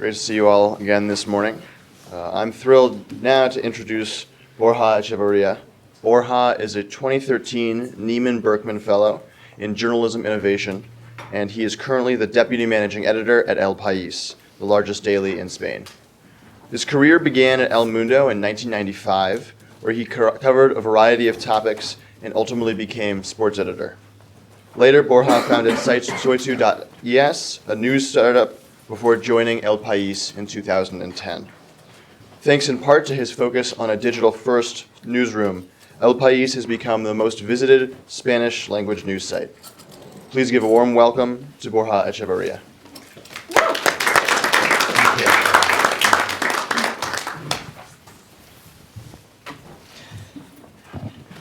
Great to see you all again this morning. I'm thrilled now to introduce Borja Echevarría. Borja is a 2013 Nieman-Berkman Fellow in Journalism Innovation, and he is currently the Deputy Managing Editor at El País, the largest daily in Spain. His career began at El Mundo in 1995, where he covered a variety of topics and ultimately became sports editor. Later, Borja founded Soitu.es, a news startup, before joining El País in 2010. Thanks in part to his focus on a digital-first newsroom, El País has become the most visited Spanish-language news site. Please give a warm welcome to Borja Echevarría.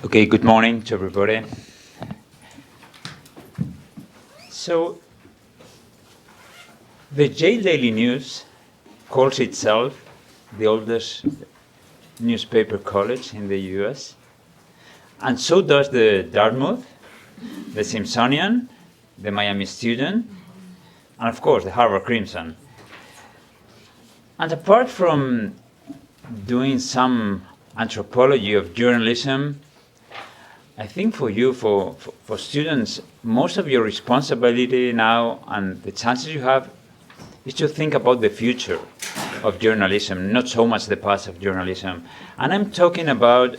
Okay, good morning to everybody. So, the Yale Daily News calls itself the oldest newspaper college in the US, and so does the Dartmouth, the Simpsonian, the Miami Student, and of course the Harvard Crimson. And apart from doing some anthropology of journalism, I think for you, for students, most of your responsibility now and the chances you have is to think about the future of journalism, not so much the past of journalism. And I'm talking about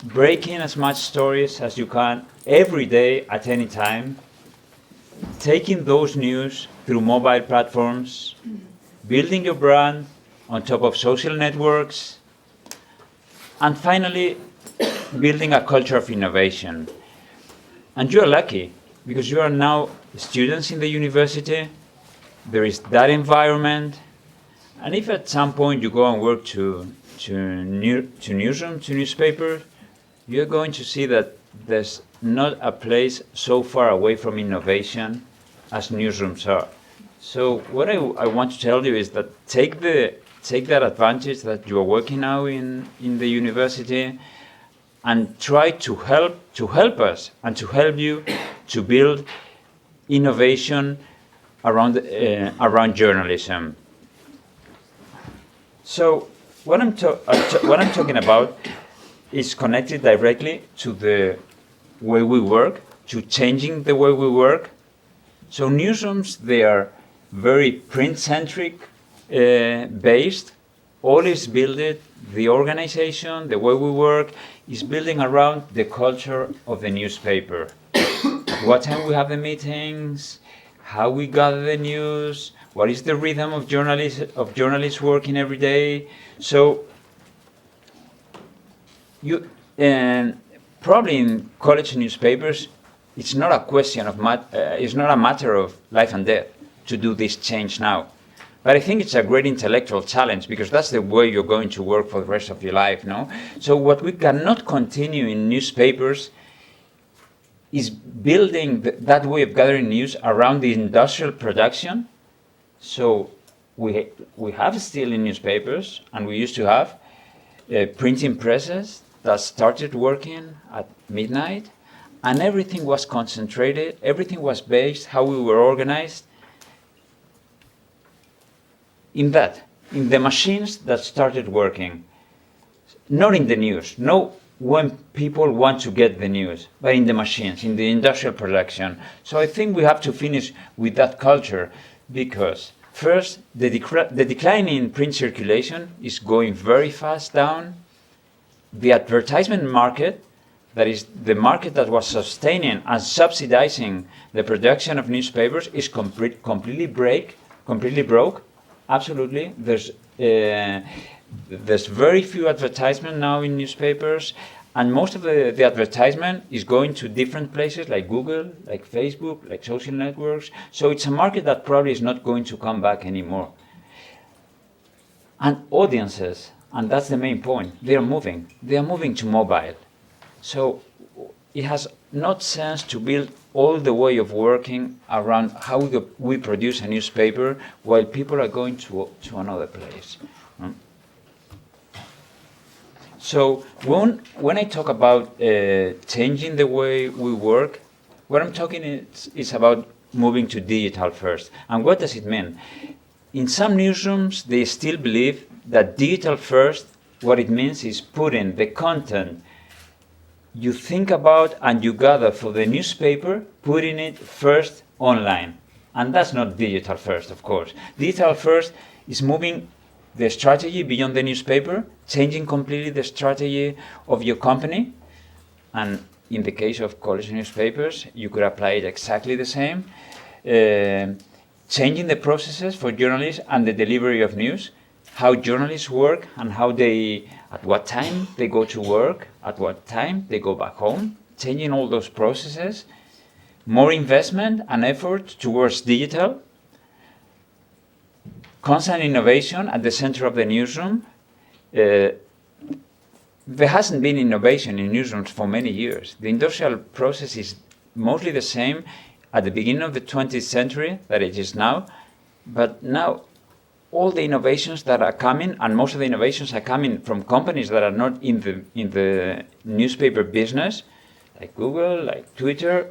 breaking as much stories as you can every day at any time, taking those news through mobile platforms, building your brand on top of social networks, and finally, building a culture of innovation. And you're lucky, because you are now students in the university, there is that environment, and if at some point you go and work to newsroom, to newspaper, you're going to see that there's not a place so far away from innovation as newsrooms are. So what I want to tell you is that take that advantage that you are working now in the university and try to help us and to help you to build innovation around journalism. So what I'm talking about is connected directly to the way we work, to changing the way we work. So newsrooms, they are very print-centric based. All is built, the organization, the way we work, is building around the culture of the newspaper. What time we have the meetings, how we gather the news, what is the rhythm of journalists working every day. So you probably in college newspapers, it's not a question of it's not a matter of life and death to do this change now. But I think it's a great intellectual challenge, because that's the way you're going to work for the rest of your life, no? So what we cannot continue in newspapers is building that way of gathering news around the industrial production. So we have still in newspapers, and we used to have printing presses that started working at midnight, and everything was concentrated, everything was based, how we were organized, in the machines that started working, not in the news, no when people want to get the news, but in the machines, in the industrial production. So I think we have to finish with that culture, because first, the decline in print circulation is going very fast down. The advertisement market, that is the market that was sustaining and subsidizing the production of newspapers, is completely broke. Absolutely. There's very few advertisement now in newspapers, and most of the advertisement is going to different places like Google, like Facebook, like social networks. So it's a market that probably is not going to come back anymore. And audiences, and that's the main point, they are moving to mobile. So it has not sense to build all the way of working around how we produce a newspaper while people are going to another place. So when I talk about changing the way we work, what I'm talking is about moving to digital first. And what does it mean? in some newsrooms, they still believe that digital first, what it means is putting the content you think about and you gather for the newspaper, putting it first online. And that's not digital first, of course. Digital first is moving the strategy beyond the newspaper, changing completely the strategy of your company. And in the case of college newspapers, you could apply it exactly the same. Changing the processes for journalists and the delivery of news, how journalists work and how they, at what time they go to work, at what time they go back home, changing all those processes, more investment and effort towards digital, constant innovation at the center of the newsroom. There hasn't been innovation in newsrooms for many years. The industrial process is mostly the same at the beginning of the 20th century that it is now, but now all the innovations that are coming, and most of the innovations are coming from companies that are not in the newspaper business, like Google, like Twitter.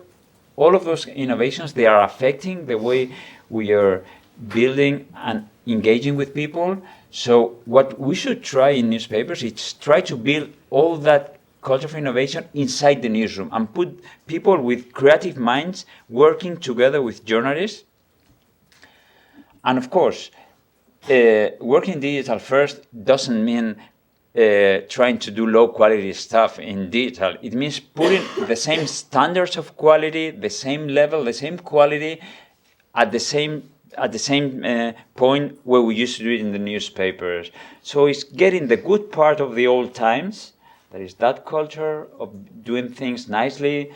All of those innovations, they are affecting the way we are building and engaging with people. So what we should try in newspapers is try to build all that culture of innovation inside the newsroom and put people with creative minds working together with journalists. And of course, working digital first doesn't mean trying to do low quality stuff in digital. It means putting the same standards of quality, the same level, the same quality at the same point where we used to do it in the newspapers. So it's getting the good part of the old times, that is that culture of doing things nicely,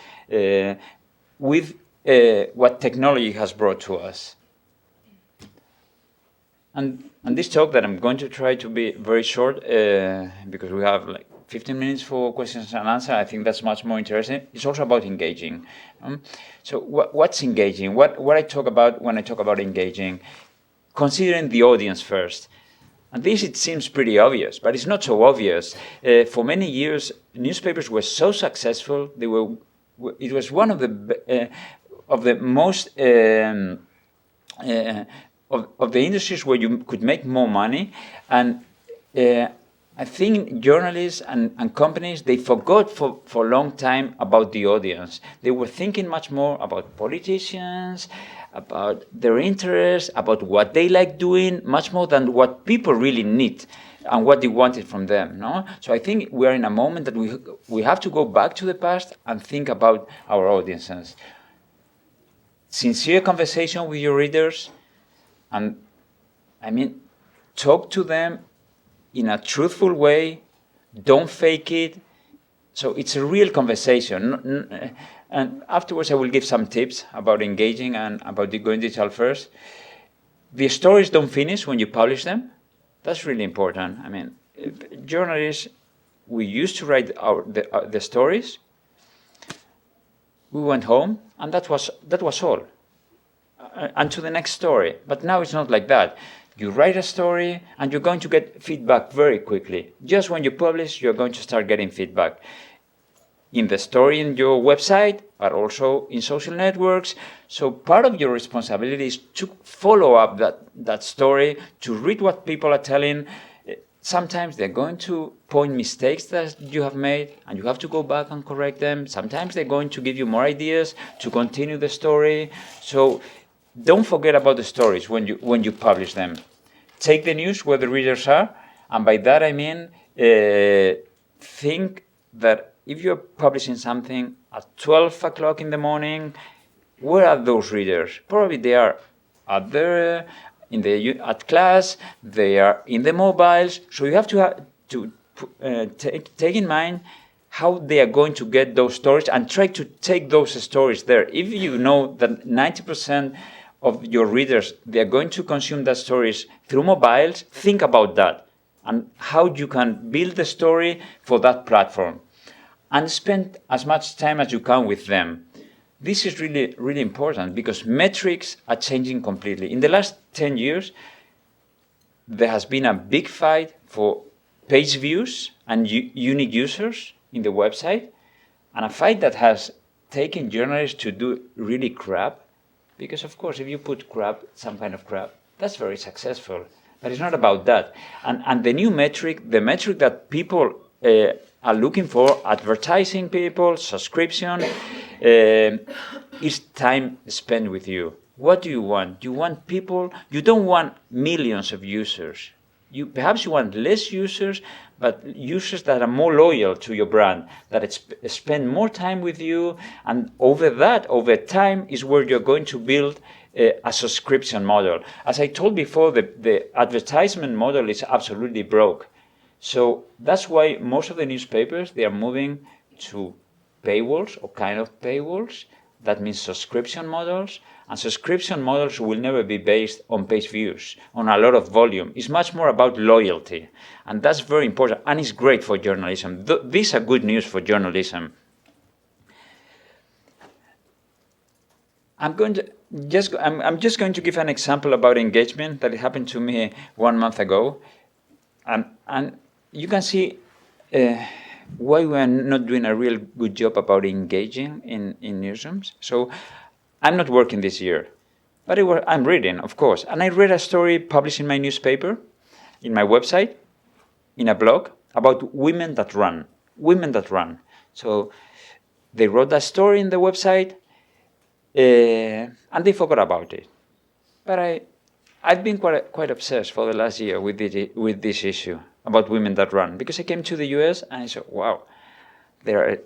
with what technology has brought to us. And this talk that I'm going to try to be very short, because we have like 15 minutes for questions and answers, I think that's much more interesting. It's also about engaging. So what's engaging? What I talk about when I talk about engaging? Considering the audience first. And this, it seems pretty obvious, but it's not so obvious. For many years, newspapers were so successful. It was one of the most of the industries where you could make more money. And I think journalists and companies, they forgot for a long time about the audience. They were thinking much more about politicians, about their interests, about what they like doing, much more than what people really need and what they wanted from them. No? So I think we are in a moment that we have to go back to the past and think about our audiences. Sincere conversation with your readers, and I mean, talk to them in a truthful way, don't fake it. So it's a real conversation. And afterwards I will give some tips about engaging and about going digital first. The stories don't finish when you publish them. That's really important. I mean, journalists, we used to write the stories. We went home and that was all. And to the next story. But now it's not like that. You write a story and you're going to get feedback very quickly. Just when you publish, you're going to start getting feedback. In the story in your website, but also in social networks. So part of your responsibility is to follow up that story, to read what people are telling. Sometimes they're going to point mistakes that you have made, and you have to go back and correct them. Sometimes they're going to give you more ideas to continue the story. So don't forget about the stories when you publish them. Take the news where the readers are, and by that I mean think that if you're publishing something at 12 o'clock in the morning, where are those readers? Probably they are at class, they are in the mobiles. So you have to take in mind how they are going to get those stories and try to take those stories there. If you know that 90% of your readers, they are going to consume that stories through mobiles, think about that and how you can build the story for that platform. And spend as much time as you can with them. This is really, really important because metrics are changing completely. In the last 10 years, there has been a big fight for page views and unique users in the website, and a fight that has taken journalists to do really crap. Because, of course, if you put crap, some kind of crap, That's very successful. But it's not about that. And the new metric, the metric that people are looking for, advertising people, subscription, is time spent with you. What do you want? You want people, you don't want millions of users. Perhaps you want less users, but users that are more loyal to your brand, that spend more time with you, and over time is where you're going to build a subscription model. As I told before, the advertisement model is absolutely broke. So that's why most of the newspapers, they are moving to paywalls or kind of paywalls. That means subscription models. And subscription models will never be based on page views, on a lot of volume. It's much more about loyalty. And that's very important. And it's great for journalism. These are good news for journalism. I'm just going to give an example about engagement that happened to me 1 month ago. And you can see why we are not doing a real good job about engaging in newsrooms. So I'm not working this year, but I'm reading, of course. And I read a story published in my newspaper, in my website, in a blog, about women that run. Women that run. So they wrote that story in the website, and they forgot about it. But I've been quite obsessed for the last year with this issue about women that run, because I came to the US and I said, wow, there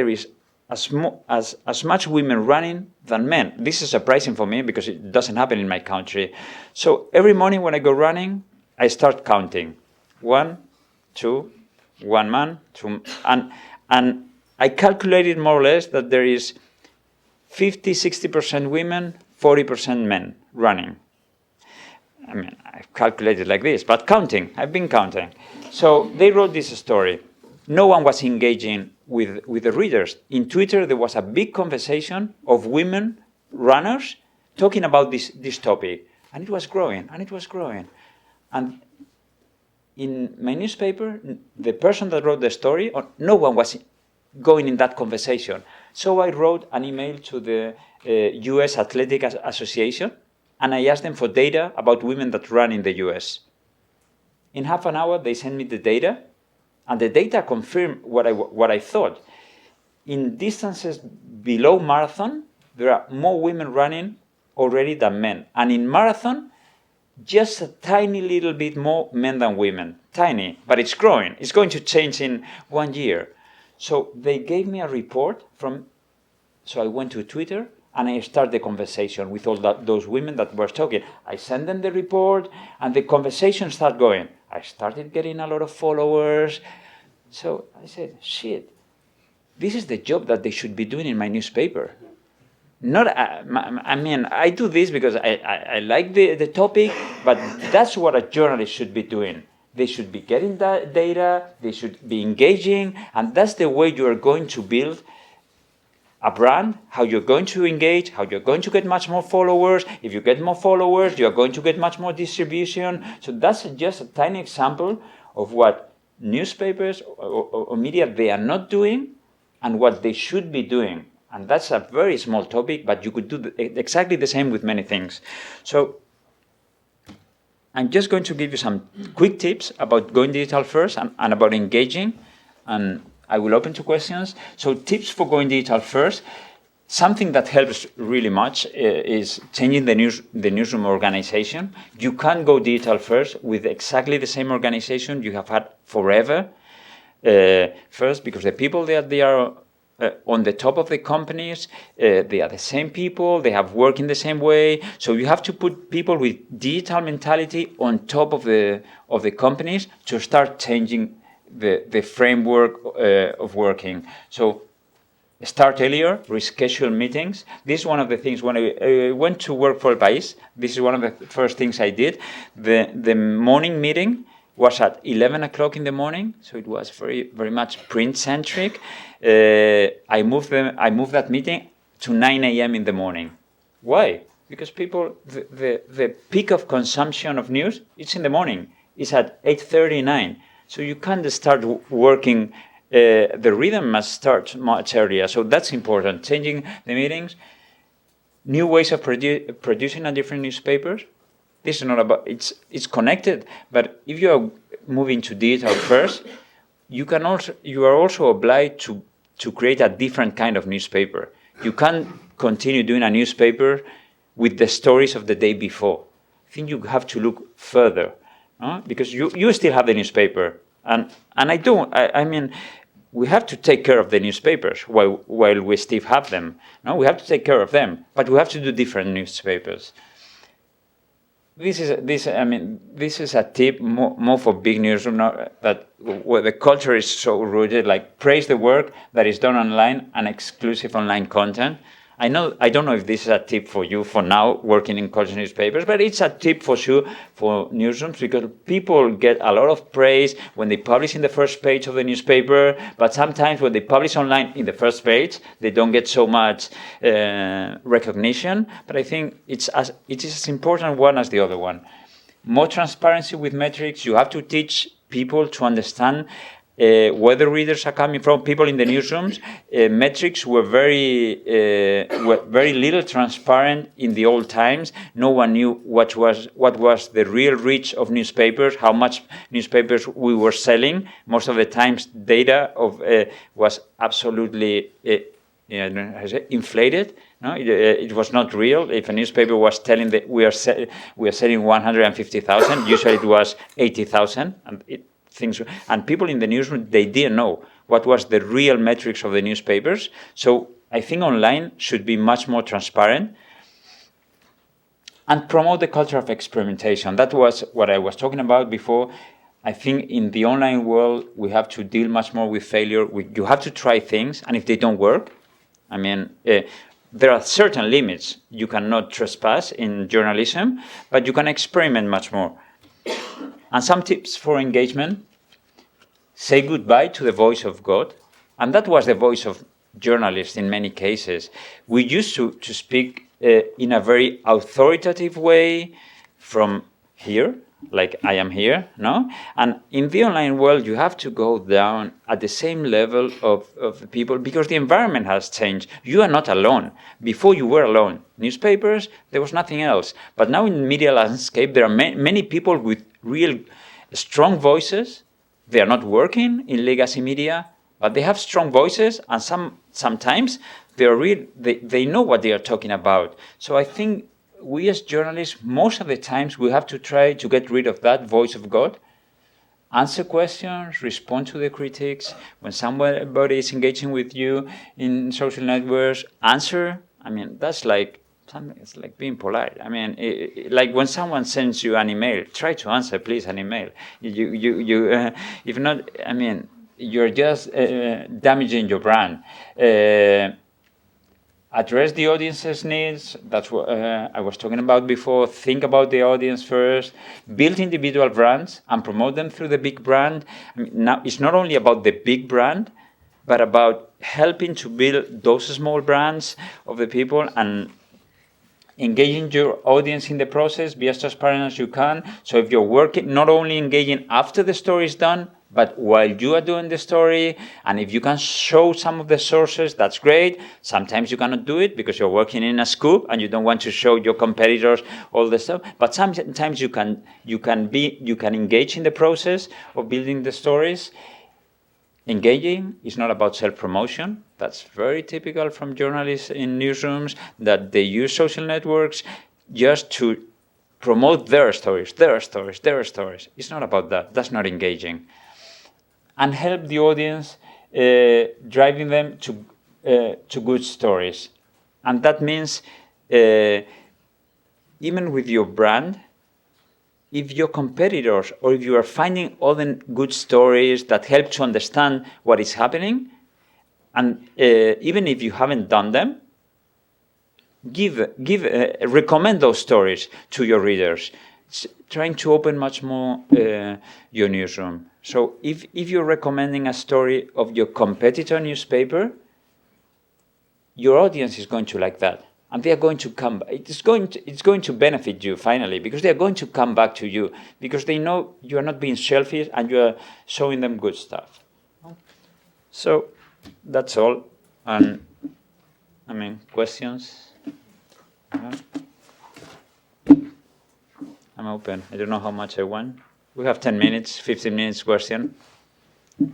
is as much women running than men. This is surprising for me because it doesn't happen in my country. So every morning when I go running, I start counting. 1, 2, 1 man, 2, and I calculated more or less that there is 50-60% women, 40% men running. I mean, I've calculated like this, but I've been counting. So they wrote this story. No one was engaging with the readers. In Twitter, there was a big conversation of women runners talking about this topic. And it was growing, and it was growing. And in my newspaper, the person that wrote the story, no one was going in that conversation. So I wrote an email to the US Athletic Association, and I asked them for data about women that run in the US. In half an hour, they sent me the data, and the data confirmed what I thought. In distances below marathon, there are more women running already than men. And in marathon, just a tiny little bit more men than women. Tiny, but it's growing. It's going to change in 1 year. So they gave me a report so I went to Twitter and I started the conversation with all those women that were talking. I sent them the report and the conversation started going. I started getting a lot of followers. So I said, shit, this is the job that they should be doing in my newspaper. I do this because I like the topic, but that's what a journalist should be doing. They should be getting that data, they should be engaging, and that's the way you are going to build a brand, how you're going to engage, how you're going to get much more followers. If you get more followers, you're going to get much more distribution. So that's just a tiny example of what newspapers or media, they are not doing and what they should be doing. And that's a very small topic, but you could do exactly the same with many things. So I'm just going to give you some quick tips about going digital first and about engaging, and I will open to questions. So tips for going digital first. Something that helps really much is changing the newsroom organization. You can't go digital first with exactly the same organization you have had forever. First, because the people that they are on the top of the companies, they are the same people, they have worked in the same way. So you have to put people with digital mentality on top of the companies to start changing the framework of working. So start earlier, reschedule meetings. This is one of the things when I went to work for País. This is one of the first things I did. The morning meeting was at 11 o'clock in the morning, so it was very, very much print-centric. I moved that meeting to 9 a.m. in the morning. Why? Because people, the peak of consumption of news, it's in the morning. It's at 8:39. So you can't start working. The rhythm must start much earlier. So that's important. Changing the meetings, new ways of producing a different newspapers. This is not about, it's connected, but if you are moving to digital first, you are also obliged to create a different kind of newspaper. You can't continue doing a newspaper with the stories of the day before. I think you have to look further, because you still have the newspaper, and I mean, we have to take care of the newspapers while we still have them. No, we have to take care of them, but we have to do different newspapers. This is a tip more for big newsroom now, that where the culture is so rooted, like praise the work that is done online and exclusive online content. I don't know if this is a tip for you for now working in culture newspapers, but it's a tip for sure for newsrooms, because people get a lot of praise when they publish in the first page of the newspaper, but sometimes when they publish online in the first page, they don't get so much recognition. But I think it is as important one as the other one. More transparency with metrics. You have to teach people to understand where the readers are coming from. People in the newsrooms, metrics were very little transparent in the old times. No one knew what was the real reach of newspapers, how much newspapers we were selling. Most of the times, data was absolutely inflated. No, it was not real. If a newspaper was telling that we are selling 150,000, usually it was 80,000, and people in the newsroom, they didn't know what was the real metrics of the newspapers. So I think online should be much more transparent and promote the culture of experimentation. That was what I was talking about before. I think in the online world, we have to deal much more with failure. You have to try things, and if they don't work, I mean, there are certain limits you cannot trespass in journalism, but you can experiment much more. And some tips for engagement: say goodbye to the voice of God. And that was the voice of journalists in many cases. We used to speak in a very authoritative way from here, like I am here, no? And in the online world, you have to go down at the same level of the people, because the environment has changed. You are not alone. Before you were alone. Newspapers, there was nothing else. But now in media landscape, there are many people with real strong voices. They are not working in legacy media, but they have strong voices, and sometimes they know what they are talking about. So I think we as journalists, most of the times, we have to try to get rid of that voice of God, answer questions, respond to the critics. When somebody is engaging with you in social networks, answer. I mean, that's like something. It's like being polite. I mean, like when someone sends you an email, try to answer, please, an email. If not, I mean, you're just damaging your brand. Address the audience's needs. That's what I was talking about before. Think about the audience first. Build individual brands and promote them through the big brand. I mean, now it's not only about the big brand, but about helping to build those small brands of the people and engaging your audience in the process. Be as transparent as you can. So if you're working, not only engaging after the story is done, but while you are doing the story, and if you can show some of the sources, that's great. Sometimes you cannot do it because you're working in a scoop and you don't want to show your competitors all the stuff. But sometimes you can engage in the process of building the stories. Engaging is not about self-promotion. That's very typical from journalists in newsrooms, that they use social networks just to promote their stories. It's not about that. That's not engaging. And help the audience, driving them to good stories. And that means even with your brand, if your competitors, or if you are finding other good stories that help to understand what is happening, and even if you haven't done them, recommend those stories to your readers. Trying to open much more your newsroom. So if you're recommending a story of your competitor newspaper, your audience is going to like that, and they are going to come. It's going to benefit you finally, because they are going to come back to you, because they know you are not being selfish and you are showing them good stuff. So that's all. And I mean, questions. I'm open. I don't know how much I want. We have 10 minutes, 15 minutes question. You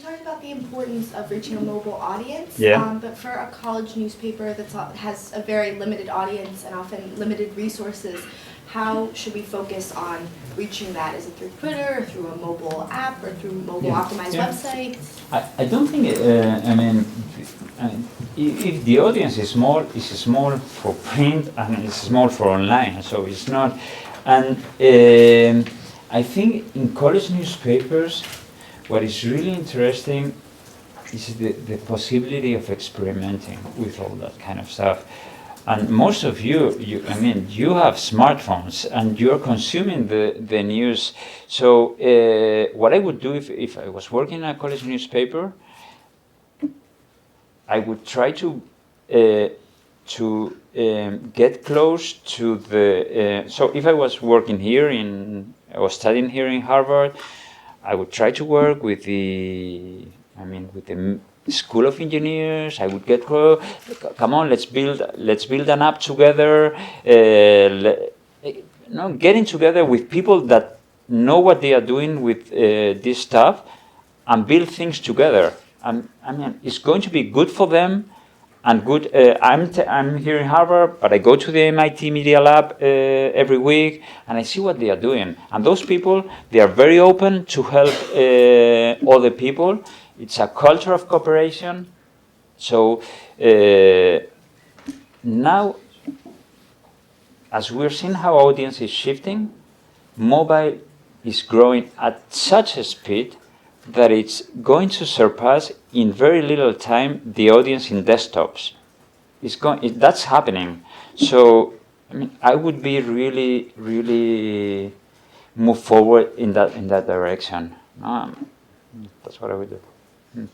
talked about the importance of reaching a mobile audience, Yeah. but for a college newspaper that has a very limited audience and often limited resources, how should we focus on reaching that? Is it through Twitter, or through a mobile app, or through mobile optimized websites? I don't think, if the audience is small, it's small for print and it's small for online, so it's not. And I think in college newspapers, what is really interesting is the possibility of experimenting with all that kind of stuff. And most of you have smartphones and you're consuming the news. So what I would do if I was working in a college newspaper, I would try to get close to the. So if I was working here I was studying here in Harvard, I would try to work with the School of Engineers. I would get, come on, let's build an app together. Getting together with people that know what they are doing with this stuff, and build things together. It's going to be good for them, and good. I'm here in Harvard, but I go to the MIT Media Lab every week, and I see what they are doing. And those people, they are very open to help other people. It's a culture of cooperation. So now, as we're seeing how audience is shifting, mobile is growing at such a speed that it's going to surpass in very little time the audience in desktops. That's happening. So I would be really, really move forward in that direction. That's what I would do. You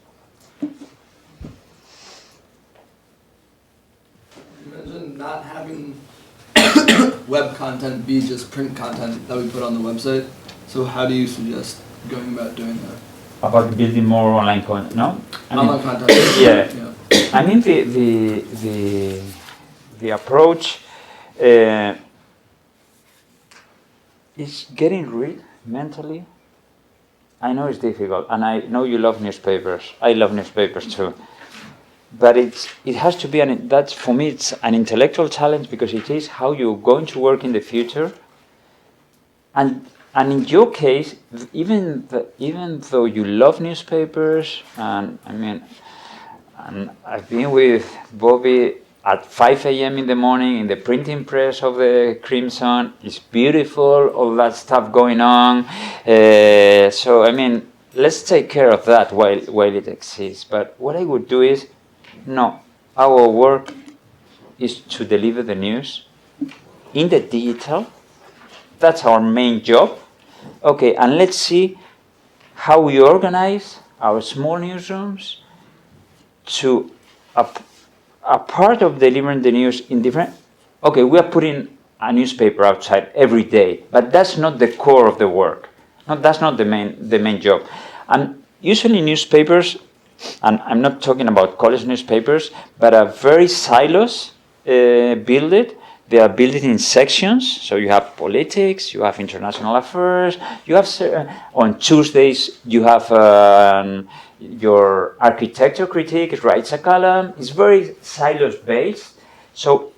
mentioned not having web content be just print content that we put on the website. So how do you suggest going about doing that? About building more online content, no? Online content. Yeah. Yeah. I mean the approach is getting rid mentally. I know it's difficult, and I know you love newspapers. I love newspapers too. But it has to be that's for me it's an intellectual challenge, because it is how you're going to work in the future. And in your case, even though you love newspapers, and I've been with Bobby at 5 a.m. in the morning in the printing press of the Crimson. It's beautiful, all that stuff going on. So let's take care of that while it exists. But what I would do is, no, our work is to deliver the news in the digital. That's our main job. Okay, and let's see how we organize our small newsrooms to a part of delivering the news in different. Okay, we are putting a newspaper outside every day, but that's not the core of the work. No, that's not the main job. And usually newspapers, and I'm not talking about college newspapers, but are very silos built. They are built in sections. So you have politics, you have international affairs, you have on Tuesdays you have your architecture critique writes a column. It's very silos based. So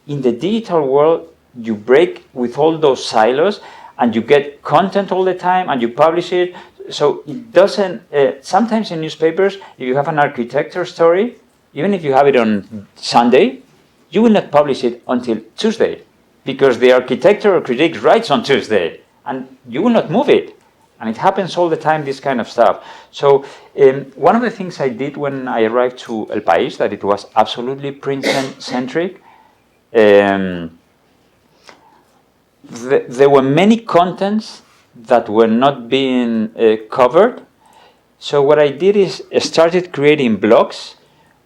in the digital world, you break with all those silos, and you get content all the time, and you publish it. So it doesn't. Sometimes in newspapers, if you have an architecture story, even if you have it on Sunday, you will not publish it until Tuesday, because the architecture critic writes on Tuesday, and you will not move it. And it happens all the time, this kind of stuff. So one of the things I did when I arrived to El País, that it was absolutely print-centric, there were many contents that were not being covered. So what I did is started creating blogs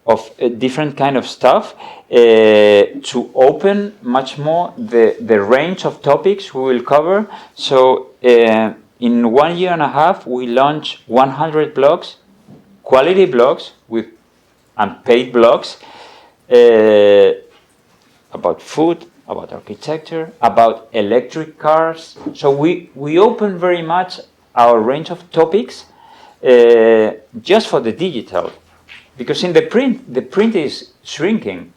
of different kind of stuff to open much more the range of topics we will cover. So in 1 year and a half, we launched 100 blogs, quality blogs and paid blogs about food, about architecture, about electric cars. So we open very much our range of topics just for the digital. Because in the print is shrinking.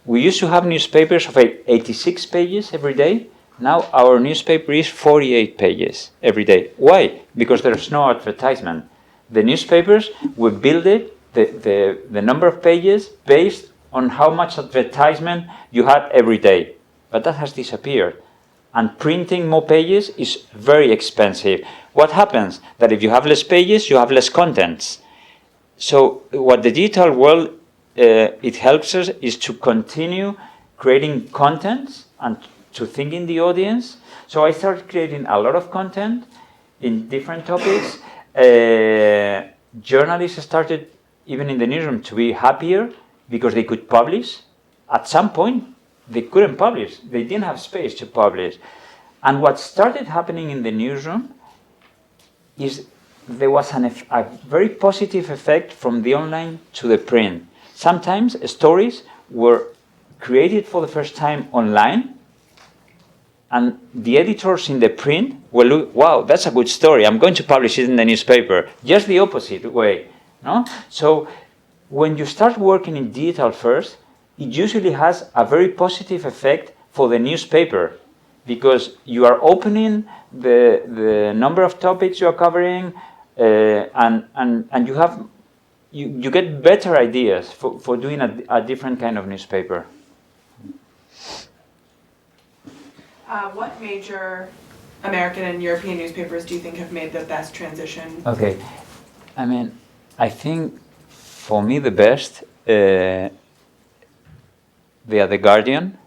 We used to have newspapers of 86 pages every day. Now our newspaper is 48 pages every day. Why? Because there's no advertisement. The newspapers, we build it, the number of pages based on how much advertisement you had every day. But that has disappeared. And printing more pages is very expensive. What happens? That if you have less pages, you have less contents. So what the digital world, it helps us is to continue creating contents and to think in the audience. So I started creating a lot of content in different topics. Journalists started, even in the newsroom, to be happier because they could publish. At some point, they couldn't publish. They didn't have space to publish. And what started happening in the newsroom is there was a very positive effect from the online to the print. Sometimes stories were created for the first time online, and the editors in the print will look, wow, that's a good story, I'm going to publish it in the newspaper. Just the opposite way. No? So when you start working in digital first, it usually has a very positive effect for the newspaper, because you are opening the number of topics you are covering, and you get better ideas for doing a different kind of newspaper. What major American and European newspapers do you think have made the best transition? Okay, I mean, I think for me the best, they are The Guardian.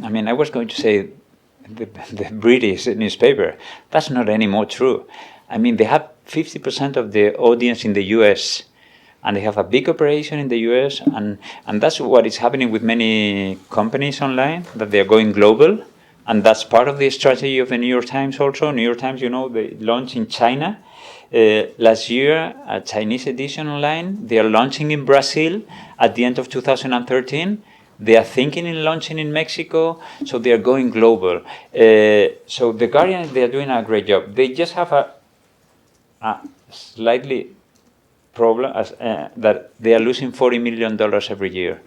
I mean, I was going to say the British newspaper. That's not anymore true. I mean, they have 50% of the audience in the US, and they have a big operation in the US, and that's what is happening with many companies online, that they are going global, and that's part of the strategy of the New York Times also. New York Times, you know, they launched in China last year, a Chinese edition online. They are launching in Brazil at the end of 2013. They are thinking in launching in Mexico, so they are going global. So The Guardian, they are doing a great job. They just have a slightly problem that they are losing $40 million every year.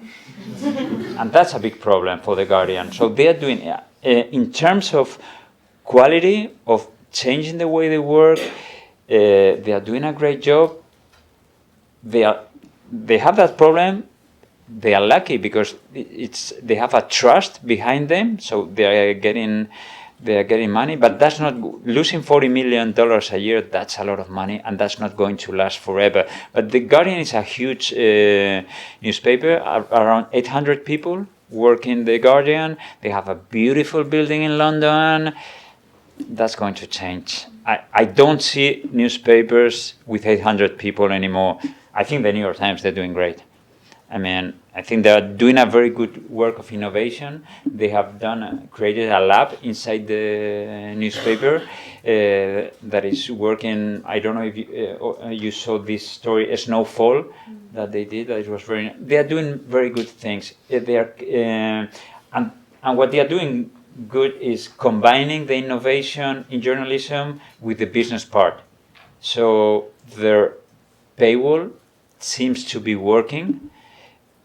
And that's a big problem for The Guardian. So they are doing, in terms of quality, of changing the way they work, they are doing a great job. They have that problem. They are lucky because they have a trust behind them, so they are getting money. But that's not losing $40 million a year. That's a lot of money, and that's not going to last forever. But The Guardian is a huge newspaper. Around 800 people work in The Guardian. They have a beautiful building in London. That's going to change. I don't see newspapers with 800 people anymore. I think the New York Times, they're doing great. I mean, I think they are doing a very good work of innovation. They have created a lab inside the newspaper that is working. I don't know if you saw this story, Snowfall, that they did. That it was very. They are doing very good things. They are, and what they are doing good is combining the innovation in journalism with the business part. So their paywall seems to be working.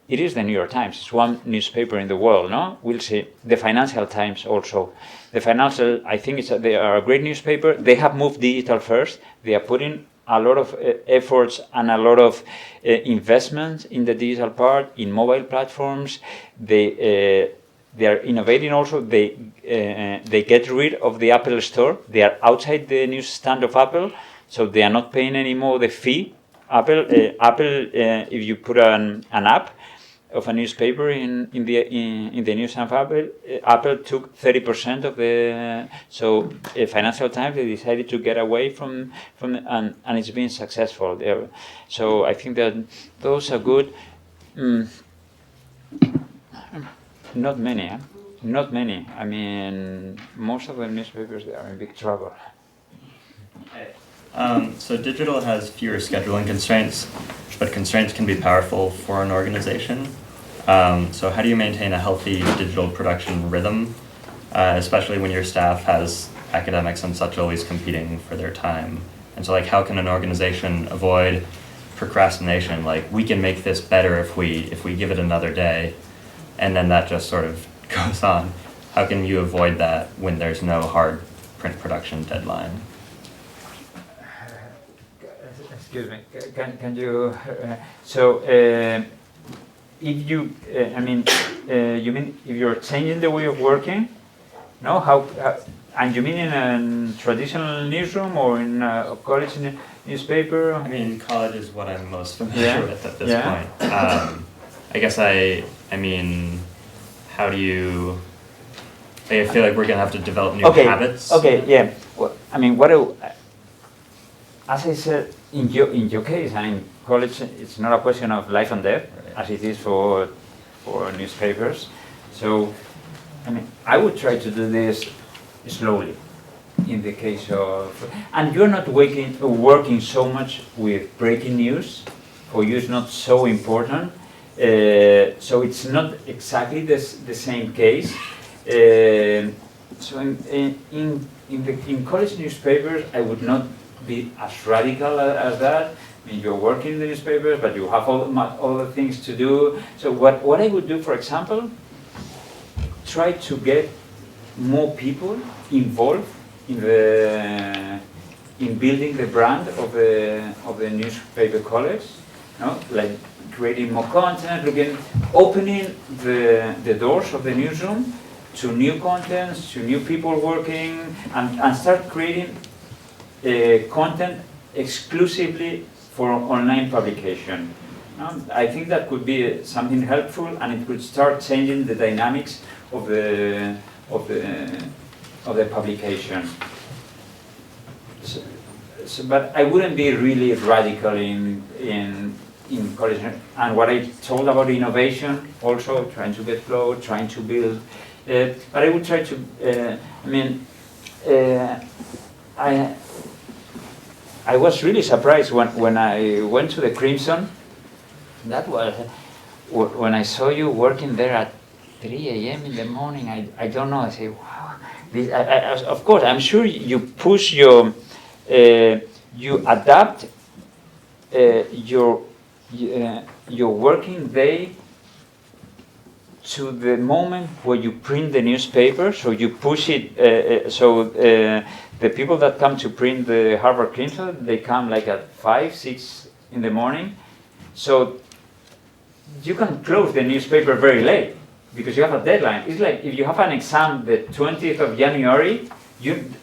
It is the New York Times. It's one newspaper in the world, no? We'll see. The Financial Times also. The Financial, I think they are a great newspaper. They have moved digital first. They are putting a lot of efforts and a lot of investments in the digital part, in mobile platforms. They are innovating also. They get rid of the Apple Store. They are outside the newsstand of Apple, so they are not paying anymore the fee. Apple, if you put an app of a newspaper in the news of Apple took 30% of the. So Financial Times, they decided to get away from and it's been successful there. So I think that those are good. Not many. Not many. I mean, most of the newspapers, they are in big trouble. So digital has fewer scheduling constraints, but constraints can be powerful for an organization. So how do you maintain a healthy digital production rhythm, especially when your staff has academics and such always competing for their time? And so like how can an organization avoid procrastination? Like we can make this better if we give it another day, and then that just sort of goes on. How can you avoid that when there's no hard print production deadline? Excuse me, can you, if you, you mean if you're changing the way of working? No, and you mean in a traditional newsroom or in a college newspaper? I mean, college is what I'm most familiar with at this Yeah. point. I guess I mean, how do you, I feel like we're gonna have to develop new habits. Okay, yeah. Well, I mean, as I said, in your case, and in college, it's not a question of life and death, as it is for newspapers. So, I mean, I would try to do this slowly. In the case of, and you're not working so much with breaking news. For you, it's not so important. So it's not exactly the same case. So in college newspapers, I would not be as radical as that. I mean, you're working in the newspapers, but you have all the things to do. So what I would do, for example, try to get more people involved in building the brand of the newspaper college. No? Like creating more content, opening the doors of the newsroom to new contents, to new people working, and start creating content exclusively for online publication. I think that could be something helpful, and it could start changing the dynamics of the publication. But I wouldn't be really radical in college. And what I told about innovation, also trying to get flow, trying to build. But I would try to. I was really surprised when I went to the Crimson. That was when I saw you working there at 3 a.m. in the morning. I don't know. I say, wow. Of course, I'm sure you push you adapt your working day to the moment where you print the newspaper. So you push it. The people that come to print the Harvard Crimson, they come like at 5, 6 in the morning. So you can close the newspaper very late because you have a deadline. It's like if you have an exam the 20th of January,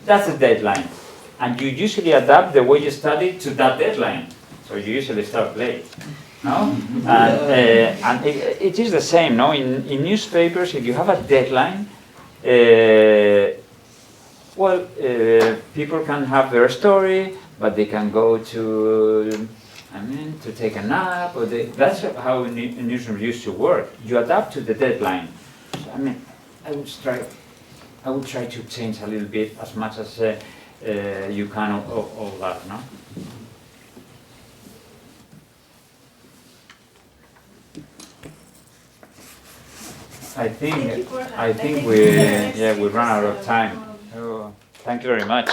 that's a deadline. And you usually adapt the way you study to that deadline. So you usually start late. No? And it is the same. No? In newspapers, if you have a deadline, people can have their story, but they can go to take a nap. That's how newsroom used to work. You adapt to the deadline. So, I would try to change a little bit as much as you can of that. No. I think we run out of time. So, thank you very much.